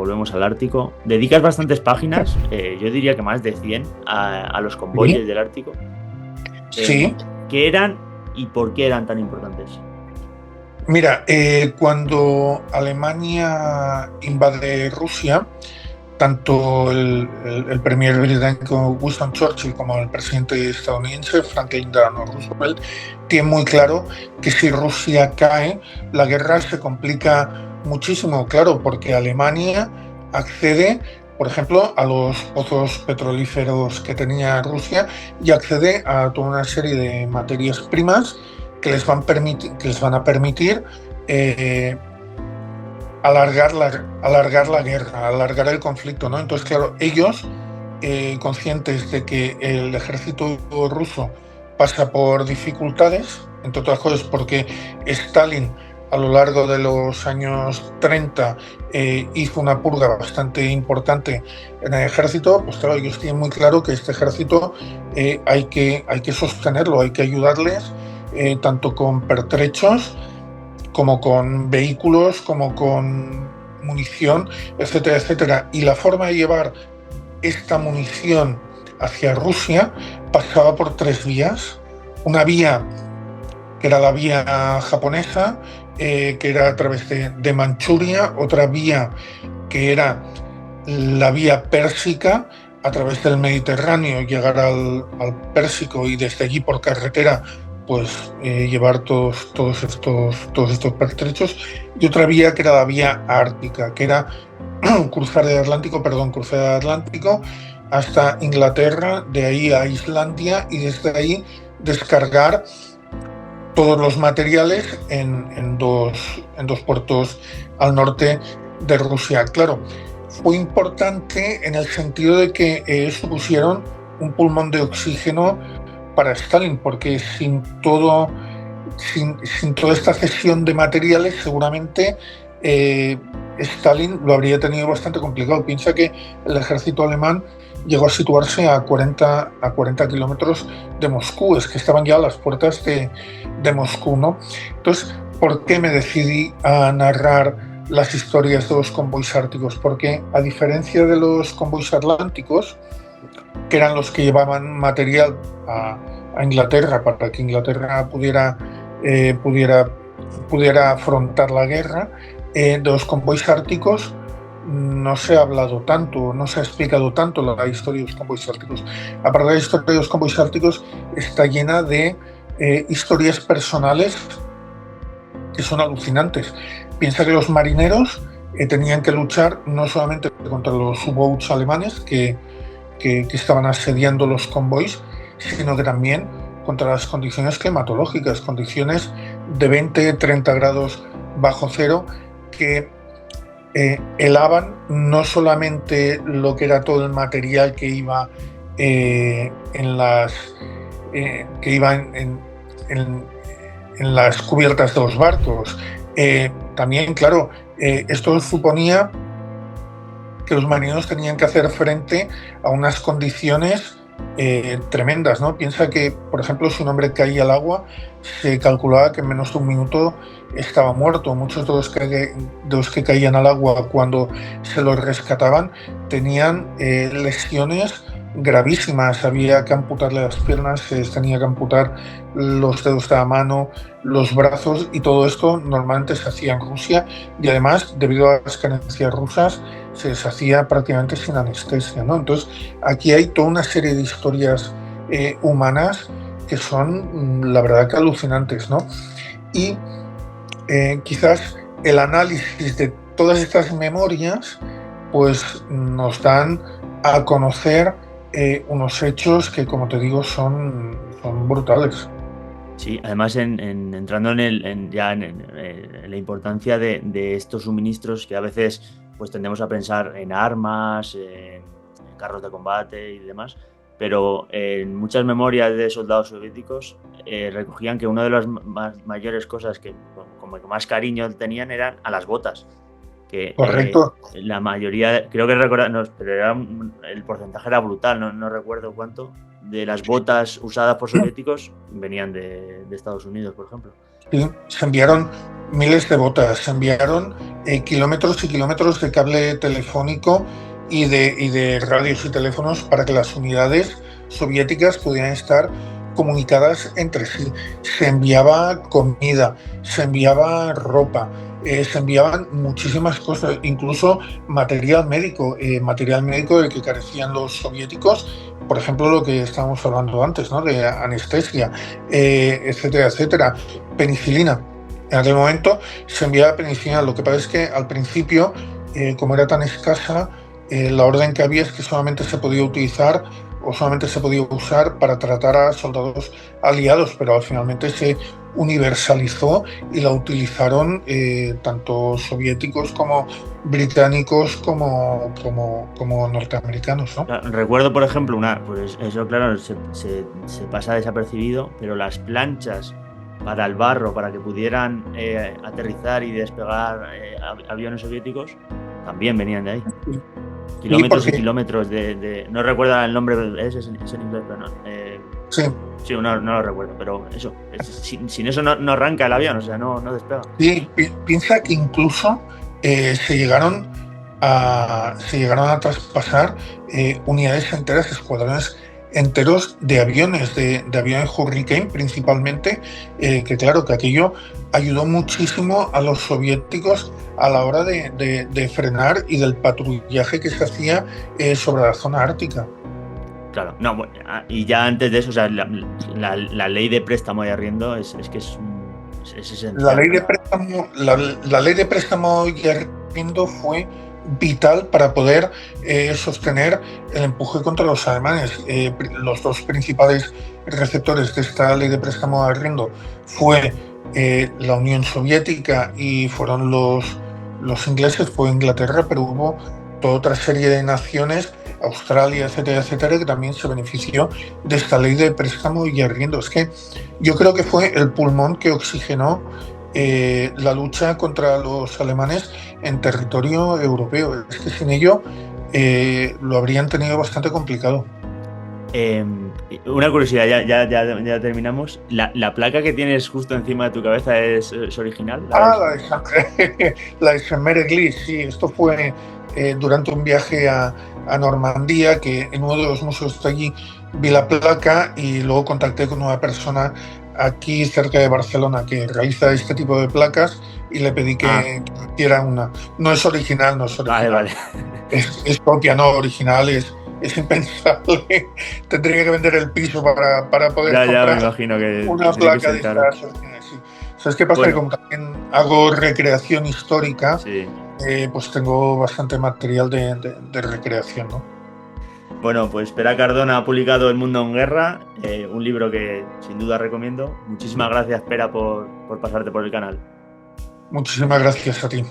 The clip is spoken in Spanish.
volvemos al Ártico. Dedicas bastantes páginas, yo diría que más de 100, a los convoyes del Ártico. Sí. ¿Qué eran y por qué eran tan importantes? Mira, cuando Alemania invade Rusia, tanto el premier británico Winston Churchill como el presidente estadounidense Franklin Delano Roosevelt tienen muy claro que si Rusia cae, la guerra se complica muchísimo, claro, porque Alemania accede, por ejemplo, a los pozos petrolíferos que tenía Rusia y accede a toda una serie de materias primas que les van a permitir alargar la guerra, alargar el conflicto, ¿no? Entonces, claro, ellos, conscientes de que el ejército ruso pasa por dificultades, entre otras cosas porque Stalin a lo largo de los años 30 hizo una purga bastante importante en el ejército, pues claro, ellos tienen muy claro que este ejército hay que sostenerlo, hay que ayudarles, tanto con pertrechos como con vehículos, como con munición, etcétera, etcétera. Y la forma de llevar esta munición hacia Rusia pasaba por 3 vías. Una vía que era la vía japonesa, que era a través de Manchuria, otra vía que era la vía pérsica, a través del Mediterráneo, llegar al Pérsico y desde allí por carretera pues llevar todos estos pertrechos, y otra vía que era la vía ártica, que era cruzar el Atlántico hasta Inglaterra, de ahí a Islandia y desde ahí descargar todos los materiales en dos puertos al norte de Rusia. Claro, fue importante en el sentido de que supusieron un pulmón de oxígeno para Stalin, porque sin toda esta cesión de materiales seguramente Stalin lo habría tenido bastante complicado. Piensa que el ejército alemán llegó a situarse a 40 kilómetros de Moscú, es que estaban ya a las puertas de Moscú, ¿no? Entonces, ¿por qué me decidí a narrar las historias de los convoys árticos? Porque a diferencia de los convoys atlánticos, que eran los que llevaban material a Inglaterra para que Inglaterra pudiera afrontar la guerra, de los convoys árticos no se ha hablado tanto, no se ha explicado tanto la historia de los convoys árticos. Aparte de la historia de los convoys árticos, está llena de historias personales que son alucinantes. Piensa que los marineros tenían que luchar no solamente contra los U-boats alemanes que estaban asediando los convoys, sino que también contra las condiciones climatológicas, condiciones de 20-30 grados bajo cero que helaban no solamente lo que era todo el material que iba en las cubiertas de los barcos. También, claro, esto suponía que los marineros tenían que hacer frente a unas condiciones tremendas, ¿no? Piensa que, por ejemplo, si un hombre caía al agua, se calculaba que en menos de un minuto estaba muerto. Muchos de los que caían al agua cuando se los rescataban tenían lesiones gravísimas. Había que amputarle las piernas, se les tenía que amputar los dedos de la mano, los brazos, y todo esto normalmente se hacía en Rusia, y además, debido a las carencias rusas, se les hacía prácticamente sin anestesia, ¿no? Entonces, aquí hay toda una serie de historias humanas que son, la verdad, que alucinantes, ¿no? Y quizás el análisis de todas estas memorias pues nos dan a conocer unos hechos que, como te digo, son brutales. Sí, además entrando en la importancia de estos suministros, que a veces pues tendemos a pensar en armas, en carros de combate y demás, pero en muchas memorias de soldados soviéticos recogían que una de las mayores cosas que como que más cariño tenían eran a las botas. Que Correcto. la mayoría, creo que recordar, no, pero el porcentaje era brutal, no recuerdo cuánto, de las botas usadas por soviéticos venían de Estados Unidos, por ejemplo. Sí, se enviaron miles de botas, se enviaron kilómetros y kilómetros de cable telefónico y de radios y teléfonos para que las unidades soviéticas pudieran estar comunicadas entre sí. Se enviaba comida, se enviaba ropa, se enviaban muchísimas cosas, incluso material médico del que carecían los soviéticos, por ejemplo, lo que estábamos hablando antes, ¿no? De anestesia, etcétera, etcétera, penicilina. En aquel momento se enviaba penicilina. Lo que pasa es que al principio, como era tan escasa, la orden que había es que solamente se podía utilizar o solamente se podía usar para tratar a soldados aliados, pero finalmente se universalizó y la utilizaron tanto soviéticos como británicos como norteamericanos, ¿no? Recuerdo, por ejemplo, pues eso, claro, se pasa desapercibido, pero las planchas para el barro, para que pudieran aterrizar y despegar aviones soviéticos, también venían de ahí. Sí. Kilómetros Sí, y kilómetros no recuerdo el nombre, es en inglés, pero no. sí. Sí, no lo recuerdo, pero eso, sin eso no arranca el avión, o sea, no despega. Sí, piensa que incluso se llegaron a traspasar unidades enteras, escuadrones enteros de aviones, de aviones Hurricane principalmente, que claro, que aquello ayudó muchísimo a los soviéticos a la hora de frenar y del patrullaje que se hacía sobre la zona ártica. Claro, no, bueno, y ya antes de eso, o sea, la ley de préstamo y arriendo es que es esencial. La ley de préstamo y arriendo fue vital para poder sostener el empuje contra los alemanes. Los dos principales receptores de esta ley de préstamo y arriendo fue la Unión Soviética y fueron los ingleses, fue Inglaterra, pero hubo toda otra serie de naciones, Australia, etcétera, etcétera, que también se benefició de esta ley de préstamo y arriendo. Es que yo creo que fue el pulmón que oxigenó la lucha contra los alemanes en territorio europeo. Es que sin ello lo habrían tenido bastante complicado. Una curiosidad, ya terminamos. ¿La placa que tienes justo encima de tu cabeza es original? La de Saint-Mère-Église, sí. Esto fue durante un viaje a Normandía, que en uno de los museos de allí vi la placa y luego contacté con una persona aquí cerca de Barcelona que realiza este tipo de placas y le pedí que hiciera una. No es original. Vale. Es propia, no original, es impensable. Tendría que vender el piso para poder comprar me imagino que una placa de estas. Sí. ¿Sabes qué pasa? Bueno, que como también hago recreación histórica, sí, pues tengo bastante material de recreación, ¿no? Bueno, pues Pere Cardona ha publicado El mundo en guerra, un libro que sin duda recomiendo. Muchísimas gracias, Pere, por pasarte por el canal. Muchísimas gracias a ti.